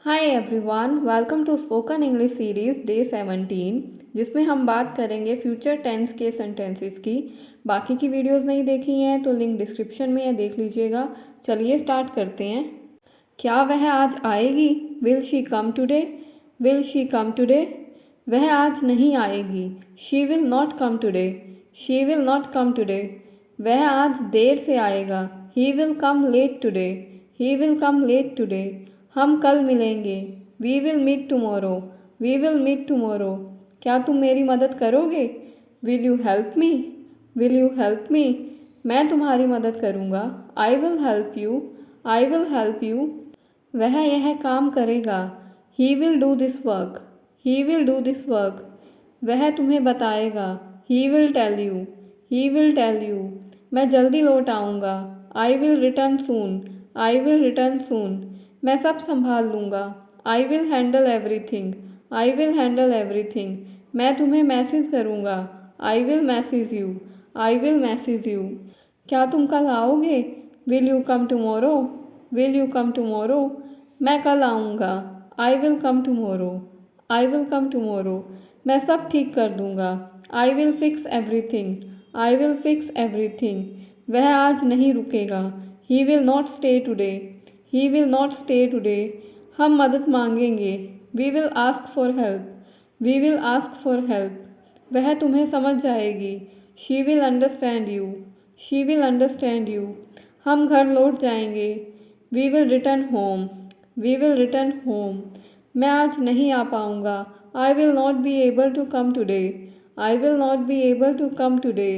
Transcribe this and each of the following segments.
Hi everyone, welcome to spoken English series day 17, जिसमें हम बात करेंगे फ्यूचर टेंस के सेंटेंसेस की। बाकी की वीडियोस नहीं देखी हैं तो लिंक डिस्क्रिप्शन में है, देख लीजिएगा। चलिए स्टार्ट करते हैं। क्या वह आज आएगी? Will she come today? Will she come today? वह आज नहीं आएगी। She will not come today. She will not come today. वह आज देर से आएगा। He will come late today. He will come late today. हम कल मिलेंगे। We will meet tomorrow. We will meet tomorrow. क्या तुम मेरी मदद करोगे? Will you help me? Will you help me? मैं तुम्हारी मदद करूँगा। I will help you. I will help you. वह यह काम करेगा। He will do this work. He will do this work. वह तुम्हें बताएगा। He will tell you. He will tell you. मैं जल्दी लौट आऊँगा। I will return soon. I will return soon. मैं सब संभाल लूँगा। I will handle everything. I will handle everything. मैं तुम्हें मैसेज करूँगा। I will message you. I will message you. क्या तुम कल आओगे? Will you come tomorrow? Will you come tomorrow? मैं कल आऊँगा। I will come tomorrow. I will come tomorrow. मैं सब ठीक कर दूँगा। I will fix everything. I will fix everything. वह आज नहीं रुकेगा। He will not stay today. He will not stay today. हम मदद मांगेंगे। We will ask for help. We will ask for help. वह तुम्हें समझ जाएगी। She will understand you. She will understand you. हम घर लौट जाएंगे। We will return home. We will return home. मैं आज नहीं आ पाऊँगा। I will not be able to come today. I will not be able to come today.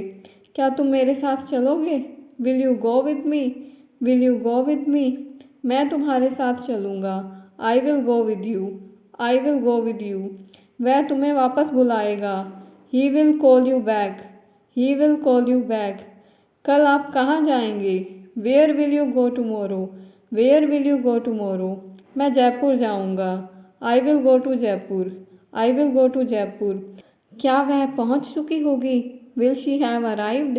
क्या तुम मेरे साथ चलोगे? Will you go with me? Will you go with me? मैं तुम्हारे साथ चलूँगा। I will go with you. I will go with you. वह तुम्हें वापस बुलाएगा। ही will call you back. He will call you back. कल आप कहाँ जाएंगे? Where will you go tomorrow? Where will you go tomorrow? मैं जयपुर जाऊँगा। I will go to Jaipur. I will go to Jaipur. क्या वह पहुँच चुकी होगी? Will she have arrived?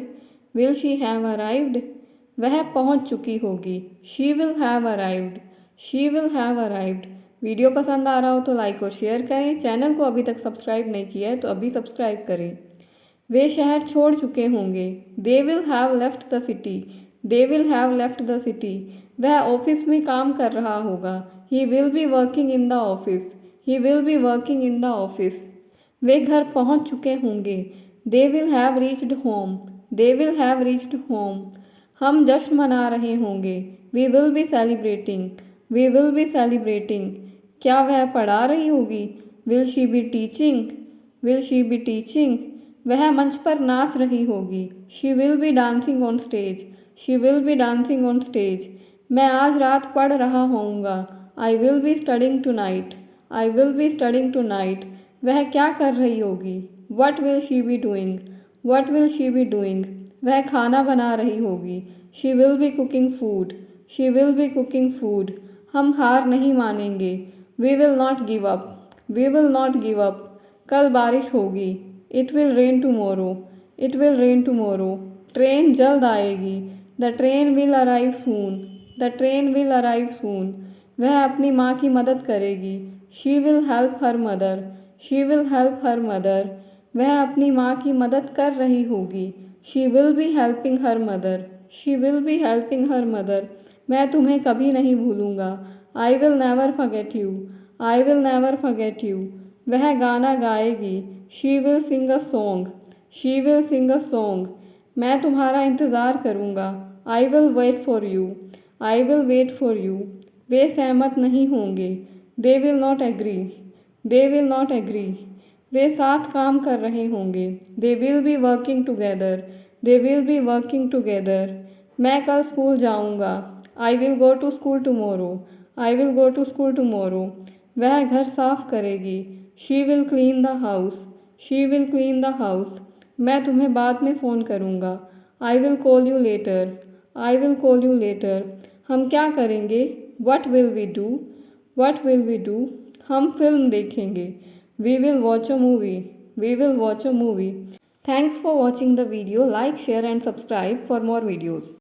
Will she have arrived? वह पहुंच चुकी होगी। She will have arrived. She will have arrived. Video पसंद आ रहा हो तो लाइक और शेयर करें। चैनल को अभी तक सब्सक्राइब नहीं किया है तो अभी सब्सक्राइब करें। वे शहर छोड़ चुके होंगे। They will have left the city. They will have left the city. वह ऑफिस में काम कर रहा होगा। He will be working in the office. He will be working in the office. वे घर पहुंच चुके होंगे। They will have reached home. They will have reached home. हम जश्न मना रहे होंगे। We will be celebrating. We will be celebrating. क्या वह पढ़ा रही होगी? Will she be teaching? Will she be teaching? वह मंच पर नाच रही होगी। She will be dancing on stage. She will be dancing on stage. मैं आज रात पढ़ रहा होऊंगा। I will be studying tonight. I will be studying tonight. वह क्या कर रही होगी? What will she be doing? What will she be doing? वह खाना बना रही होगी। She will be cooking food. She will be cooking food. हम हार नहीं मानेंगे। We will not give up. We will not give up. कल बारिश होगी। It will rain tomorrow. It will rain tomorrow. Train जल्द आएगी। The train will arrive soon. The train will arrive soon. वह अपनी माँ की मदद करेगी। She will help her mother. She will help her mother. वह अपनी माँ की मदद कर रही होगी। She will be helping her mother. She will be helping her mother. मैं तुम्हें कभी नहीं भूलूंगा। I will never forget you. I will never forget you. वह गाना गाएगी। She will sing a song. She will sing a song. मैं तुम्हारा इंतज़ार करूँगा। I will wait for you. I will wait for you. वे सहमत नहीं होंगे। They will not agree. They will not agree. वे साथ काम कर रहे होंगे। They will be working together. They will be working together. मैं कल स्कूल जाऊँगा। I will go to school tomorrow. I will go to school tomorrow. वह घर साफ करेगी। She will clean the house. She will clean the house. मैं तुम्हें बाद में फ़ोन करूँगा। I will call you later. I will call you later. हम क्या करेंगे? What will we do? What will we do? हम फिल्म देखेंगे। We will watch a movie. We will watch a movie. Thanks for watching the video. Like, share and subscribe for more videos.